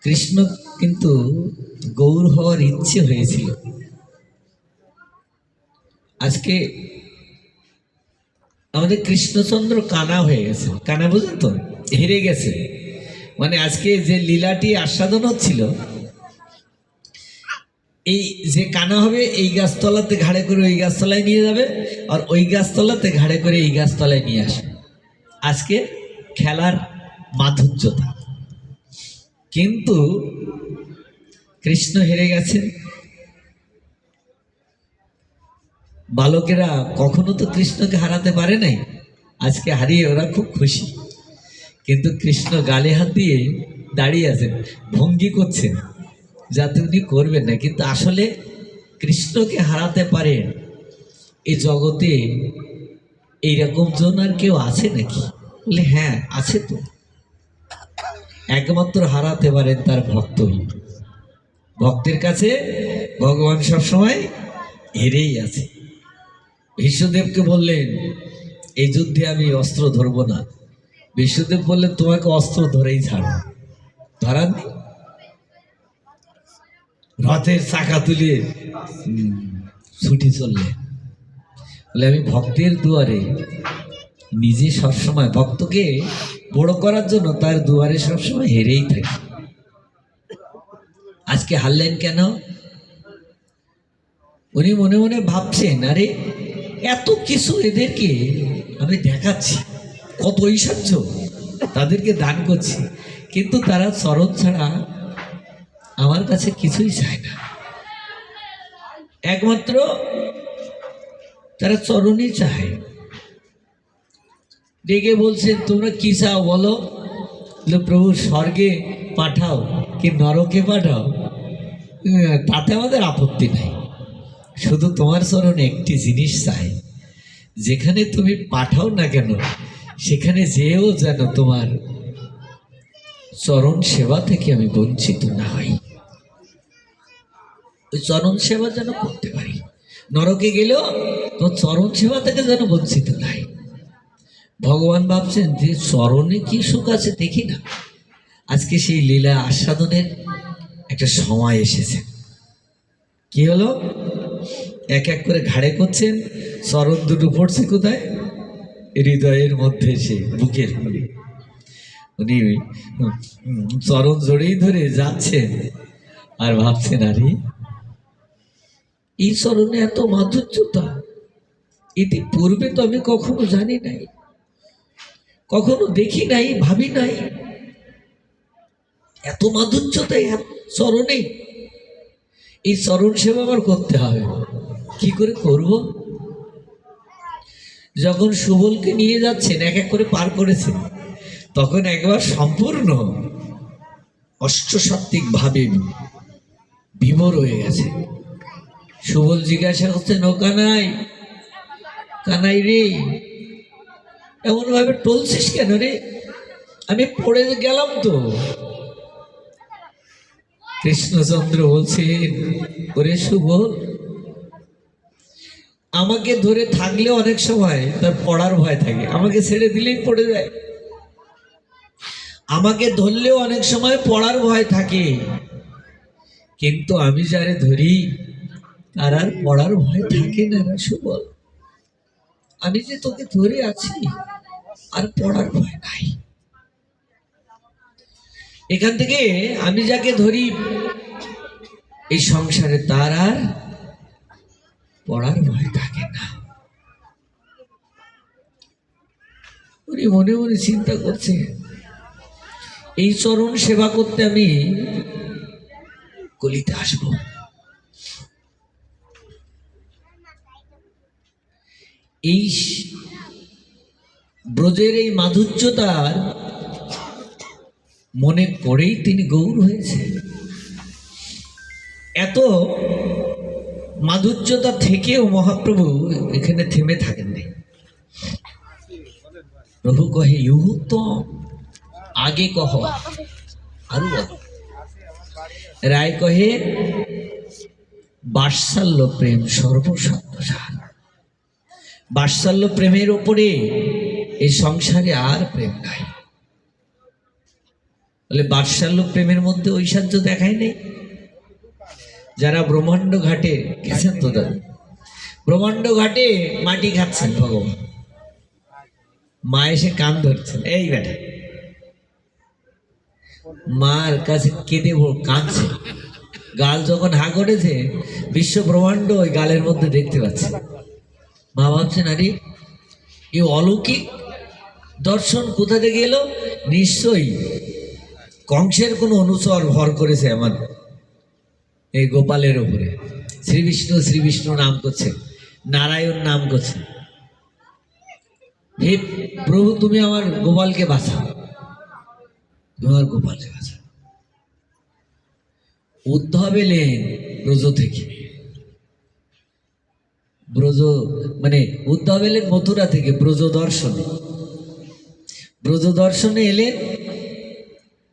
কৃষ্ণ কিন্তু গৌর হওয়ার ইচ্ছে হয়েছিল। আজকে আমাদের কৃষ্ণচন্দ্র কানা হয়ে গেছে। কানা বুঝেন তো, হেরে গেছে। মানে আজকে যে লীলাটি আস্বাদন হচ্ছিল, এই যে কানা হবে এই গাছতলাতে ঘাড়ে করে ওই গাছতলায় নিয়ে যাবে, আর ওই গাছতলাতে ঘাড়ে করে এই গাছতলায় নিয়ে আসবে। আজকে খেলার মাধুর্যতা। কিন্তু কৃষ্ণ হেরে গেছেন। বালকেরা কখনো তো কৃষ্ণকে হারাতে পারে নাই, আজকে হারিয়ে ওরা খুব খুশি। কিন্তু কৃষ্ণ গালে হাত দিয়ে দাঁড়িয়ে আছেন, ভঙ্গি করছেন যাতে উনি করবেন না। কিন্তু আসলে কৃষ্ণকে হারাতে পারেন এই জগতে এইরকম জন আর কেউ আছে নাকি? বলে হ্যাঁ আছে তো। একমাত্র হারাতে পারেন তার ভক্তই। ভক্তের কাছে ভগবান সবসময় হেরেই আছে। বিষ্ণুদেবকে বললেন এই যুদ্ধে আমি অস্ত্র ধরবো না। বিষ্ণুদেব বললেন তোমাকে অস্ত্র ধরেই ছাড়ো। ধরাননি, রথের চাকা তুলে ছুটি চললেন। বলে আমি ভক্তের দুয়ারে নিজে সবসময় ভক্তকে বড় করার জন্য তার দুয়ারে সবসময় হেরেই থাকি। আজকে হারলেন কেন? উনি মনে মনে ভাবছেন আরে এত কিছু এদেরকে আমি দেখাচ্ছি, কত ঐশ্বর্য তাদেরকে দান করছি, কিন্তু তারা চরণ ছাড়া আমার কাছে কিছুই চায় না। একমাত্র তারা চরণই চায়। ডেকে বলছেন তোমরা কি চাও বলো? প্রভু স্বর্গে পাঠাও কি নরকে পাঠাও, তাতে আমাদের আপত্তি নাই। শুধু তোমার চরণে একটি জিনিস চাই, যেখানে তুমি পাঠাও না কেন সেখানে যেও যেন তোমার চরণ সেবা থেকে আমি বঞ্চিত না হই। ওই চরণ সেবা যেন করতে পারি, নরকে গেলেও তোমার চরণ সেবা থেকে যেন বঞ্চিত নাই। ভগবান ভাবছেন যে চরণে কি সুখ আছে দেখি না। আজকে সেই লীলা আস্বাদনের একটা সময় এসেছে। কি হলো? এক এক করে ঘাড়ে করছেন, চরণ দুটো পড়ছে কোথায়? হৃদয়ের মধ্যে, সে বুকের মনে। উনি চরণ জড়েই ধরে যাচ্ছেন আর ভাবছেন আরে এই চরণে এত মাধুর্যতা এটি পূর্বে তো আমি কখনো জানি নাই, কখনো দেখি নাই, ভাবি নাই। এত মাধুর্যতা চরণে, এই চরণ সেবা আমার করতে হবে। কি করে করব? যখন সুবলকে নিয়ে যাচ্ছেন এক এক করে পার করেছেন, তখন একবার সম্পূর্ণ অষ্টসাত্ত্বিক ভাবে বিভোর হয়ে গেছে। সুবল জিজ্ঞাসা করছেন ও কানাই, কানাই রে এমন ভাবে টলছিস কেন রে? আমি পড়ে গেলাম তো। কৃষ্ণচন্দ্র বলছেন ওরে সুবল, আমাকে ধরে থাকলে অনেক সময় তার পড়ার ভয় থাকে, আমাকে ছেড়ে দিলেই পড়ে যায়। আমাকে ধরলেও অনেক সময় পড়ার ভয় থাকে, কিন্তু আমি যারে ধরি তার আর পড়ার ভয় থাকে না রে সুবল। আমি যে তোকে ধরে আছি আর পড়ার ভয় নাই। এখান থেকে আমি যাকে ধরি এই সংসারে তার আর পড়ার ভয় থাকে না। উনি মনে মনে চিন্তা করছে এই চরণ সেবা করতে আমি কলিতে আসবো। এই ব্রজের এই মাধুর্যতার মনে করেই তিনি গৌর হয়েছে। এত মাধুর্যতা থেকেও মহাপ্রভু এখানে থেমে থাকেননি। প্রভু কহে ইহু তো আগে কহ আরো বলো। রায় কহে বাৎসল্য প্রেম সর্বসত্বসার। বাৎসল্য প্রেমের ওপরে এই সংসারে আর প্রেম নাই। বলে বাদশাল্য প্রেমের মধ্যে ঐশ্বর্য দেখায় নেই? যারা ব্রহ্মাণ্ড ঘাটে গেছেন তো দাদা, ব্রহ্মাণ্ড ঘাটে মাটি খাচ্ছেন ভগবান, মা এসে কান ধরছেন, এই বেটা, মার কাছে কেঁদে কাঁদছে, গাল যখন হা করেছে বিশ্ব ব্রহ্মাণ্ড ওই গালের মধ্যে দেখতে পাচ্ছে। মা ভাবছেন আরে এই অলৌকিক দর্শন কোথা থেকে এলো? নিশ্চয়ই কংসের কোনো অনুচর ভর করেছে আমার এই গোপালের উপরে। শ্রী বিষ্ণু নাম করছে, নারায়ণ নাম করছে, হে প্রভু তুমি আমার গোপালকে বাঁচাও, তুমি আমার গোপালকে বাঁচাও। উদ্ধব এলেন ব্রজ থেকে, ব্রজ মানে উদ্ধব এলেন মথুরা থেকে ব্রজ দর্শনে, ব্রজ দর্শনে এলেন,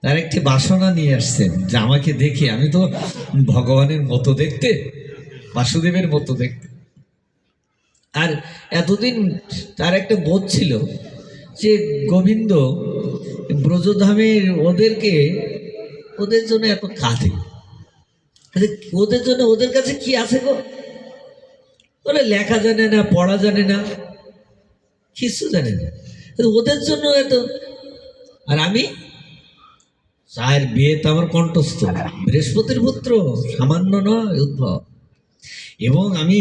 তার একটি বাসনা নিয়ে আসছেন যে আমাকে দেখে আমি তো ভগবানের মতো দেখতে, বাসুদেবের মতো দেখতে। আর এতদিন তার একটা বোধ ছিল যে গোবিন্দ ব্রজধামের ওদেরকে, ওদের জন্য এত কাঁদে, ওদের জন্য ওদের কাছে কি আছে গো? বলে লেখা জানে না, পড়া জানে না, কিছু জানে না, ওদের জন্য এত। আর আমি চায়ের বিয়ে তো আমার কণ্ঠস্থ, বৃহস্পতির পুত্র, সামান্য নয় উদ্ভব। এবং আমি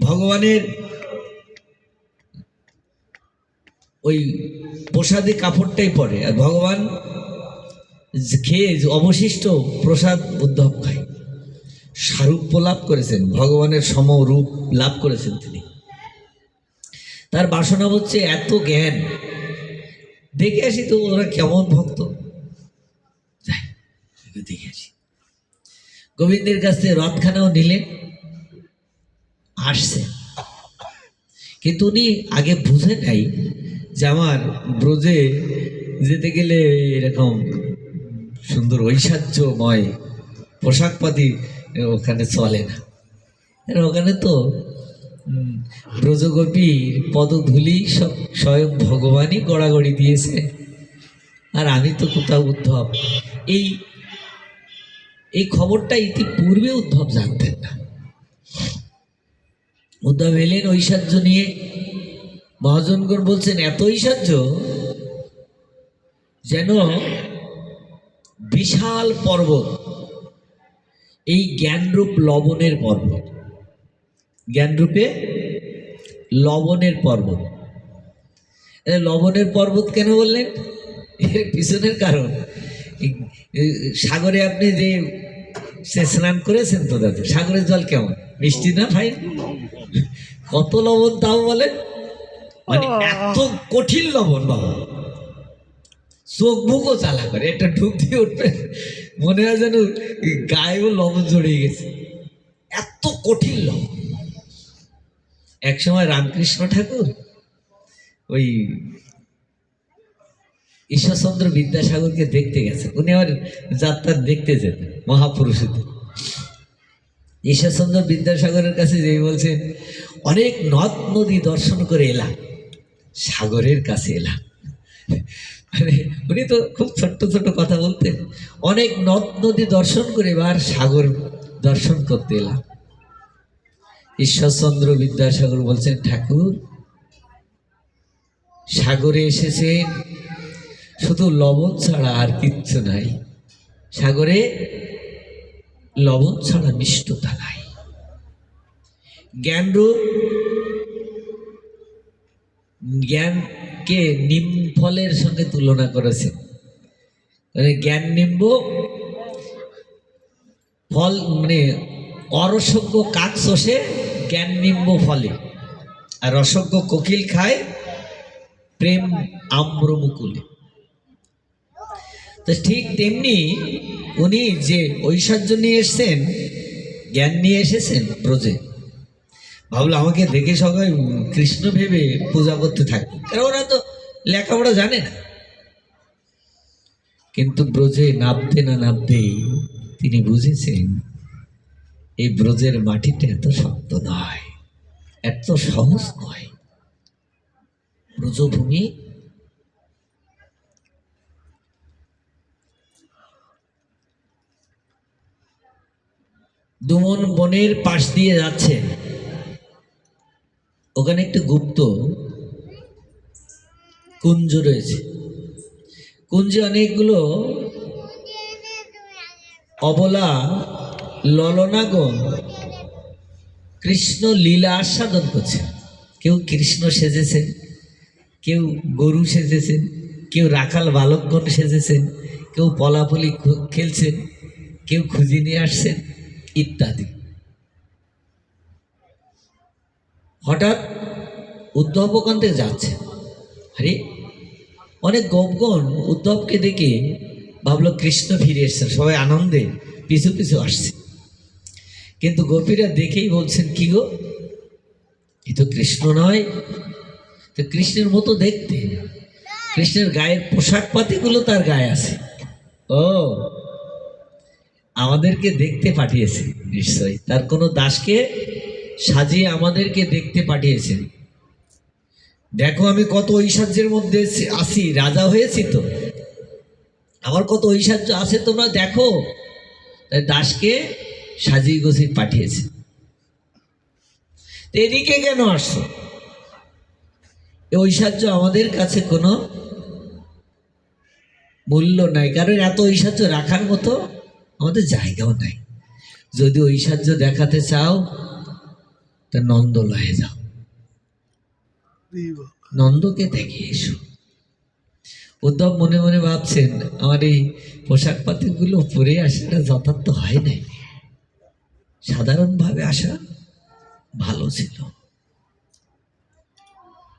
ভগবানের ওই প্রসাদী কাপড়টাই পরে, আর ভগবান খেয়ে অবশিষ্ট প্রসাদ উদ্ধব খায়। স্বরূপ লাভ করেছেন, ভগবানের সমরূপ লাভ করেছেন তিনি। তার বাসনা হচ্ছে এত জ্ঞান, দেখে আসি তো ওরা কেমন ভক্ত, দেখে আসি। গোবিন্দের কাছ থেকে রথখানাও নিলেন, আসছে, কিন্তু উনি আগে বুঝে নাই যে আমার ব্রজে যেতে গেলে এরকম সুন্দর ঐশ্বর্যময় পোশাক পাতি ওখানে চলে না। ওখানে তো ব্রজগোপীর পদধূলি সব স্বয়ং ভগবানই গড়াগড়ি দিয়েছে, আর আমি তো কোথাও উদ্ধব। এই খবরটা ইতিপূর্বে উদ্ধব জানতেন না। উদ্ধব এলেন ঐশ্বর্য নিয়ে, মহাজনগণ বলছেন এত ঐশ্বর্য যেন বিশাল পর্বত, এই জ্ঞানরূপ লবণের পর্বত, জ্ঞানরূপে লবণের পর্বত। লবণের পর্বত কেন বললেন? এর পিছনের কারণ, সাগরে আপনি যে স্নান করেছেন তো দাদা, সাগরের জল কেমন, মিষ্টি না ভাই? কত লবণ তাও বলেন, মানে এত কঠিন লবণ বাবা, চোখ মুখও চালা করে, একটা ঢুক দিয়ে উঠবে মনে হয় যেন গায়েও লবণ জড়িয়ে গেছে, এত কঠিন লবণ। এক সময় রামকৃষ্ণ ঠাকুর ওই ঈশ্বরচন্দ্র বিদ্যাসাগরকে দেখতে গেছেন, উনি আবার যাত্রা দেখতে যেতেন, মহাপুরুষদের। ঈশ্বরচন্দ্র বিদ্যাসাগরের কাছে যেই বলছেন অনেক নদ নদী দর্শন করে এলাম, সাগরের কাছে এলাম। মানে উনি তো খুব ছোট্ট ছোট কথা বলতেন, অনেক নদ নদী দর্শন করে এবার সাগর দর্শন করতে এলাম। ঈশ্বরচন্দ্র বিদ্যাসাগর বলছেন ঠাকুর, সাগরে এসেছেন শুধু লবণ ছাড়া আর কিচ্ছু নাই, সাগরে লবণ ছাড়া মিষ্টতা নাই। জ্ঞানরূপ, জ্ঞানকে নিম ফলের সঙ্গে তুলনা করেছে, জ্ঞান নিম্ব ফল, মানে অরসজ্ঞ কাক চষে জ্ঞান নিম্ব ফলে, আর রসজ্ঞ কোকিল খায় প্রেম আম্রমুকুলে। তো ঠিক তেমনি উনি যে ঐশ্বর্য নিয়ে এসছেন, জ্ঞান নিয়ে এসেছেন ব্রজে, ভাবলো আমাকে দেখে সবাই কৃষ্ণ ভেবে পূজা করতে থাকে, কারণ ওরা তো লেখাপড়া জানে না। কিন্তু ব্রজে নামতে না নামতেই তিনি বুঝেছেন এই ব্রজের মাটিটা এত শক্ত নয়, এত সহজ নয়। ব্রজভূমি দুমন বনের পাশ দিয়ে যাচ্ছে, ওখানে একটি গুপ্ত কুঞ্জ রয়েছে। কুঞ্জে অনেকগুলো অবলা ললনাগণ কৃষ্ণ লীলা আস্বাদন করছে। কেউ কৃষ্ণ সেজেছেন, কেউ গরু সেজেছেন, কেউ রাখাল বালকগণ সেজেছেন, কেউ পলাপলি খেলছেন, কেউ খুঁজি নিয়ে আসছেন ইত্যাদি। হঠাৎ উদ্ধব ওখান থেকে যাচ্ছে। আরে অনেক গোপগণ উদ্ধবকে দেখে ভাবলো কৃষ্ণ ফিরে এসছেন, সবাই আনন্দে পিছু পিছু আসছে। কিন্তু গোপীরা দেখেই বলছেন, কি গো, এ তো কৃষ্ণ নয়। তো কৃষ্ণের মতো দেখতে, কৃষ্ণের গায়ের পোশাক পাতিগুলো তার গায়ে আছে। ও, আমাদেরকে দেখতে পাঠিয়েছে নিশ্চয়ই, তার কোনো দাসকে সাজিয়ে আমাদেরকে দেখতে পাঠিয়েছেন। দেখো আমি কত ঐশ্বর্যের মধ্যে আছি, রাজা হয়েছি তো, আমার কত ঐশ্বর্য আছে তোমরা দেখো। তাই দাসকে সাজিয়ে গুছিয়ে পাঠিয়েছে। এদিকে কেন আসছো? এই ঐশ্বর্য আমাদের কাছে কোনো মূল্য নাই, কারণ এত ঐশ্বর্য রাখার মতো আমাদের জায়গাও নাই। যদি ঐশ্বর্য দেখাতে চাও তা নন্দলয়ে যাও, নন্দকে দেখে এসো। উদ্ধব মনে মনে ভাবছেন, আমার এই পোশাক পাতিগুলো পরে আসাটা যথার্থ হয় নাই, সাধারণভাবে আসা ভালো ছিল।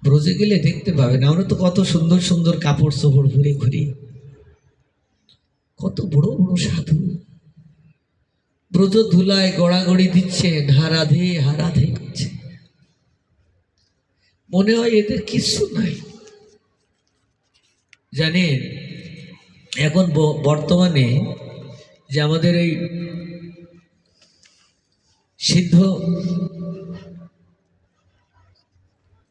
ব্রজে গেলে দেখতে পাবেন, আমরা তো কত সুন্দর সুন্দর কাপড় চোপড় পরে ঘুরি, কত বড় বড় সাধু ব্রজ ধুলায় গড়াগড়ি দিচ্ছেন, হারাধে হারাধে করছে। মনে হয় এদের কিছু নাই। জানেন, এখন বর্তমানে যে আমাদের এই সিদ্ধ